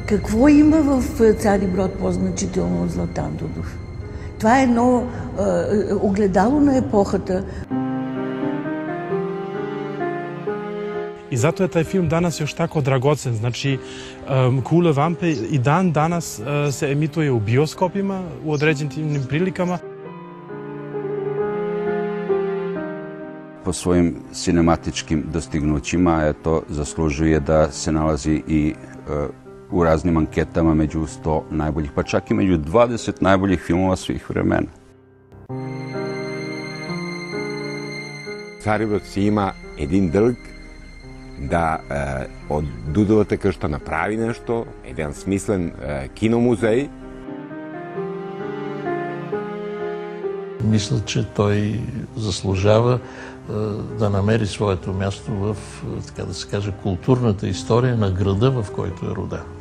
Какво има в Цариброд по-значително от Златан Дудов? Това е едно огледало на епохата. I zato je taj film danas još tako dragocen. Znači, Kule vampe i dan danas se emituje u bioskopima u određenim prilikama. Po svojim sinematičkim dostignućima zaslužuje da se nalazi i u raznim anketama među 100 najboljih, pa čak i među 20 najboljih filmova svih vremena. Цариброд си има един дълг да от Дудовата къща направи нещо, един смислен киномузей. Мисля, че той заслужава да намери своето място в, така да се каже, културната история на града, в който е роден.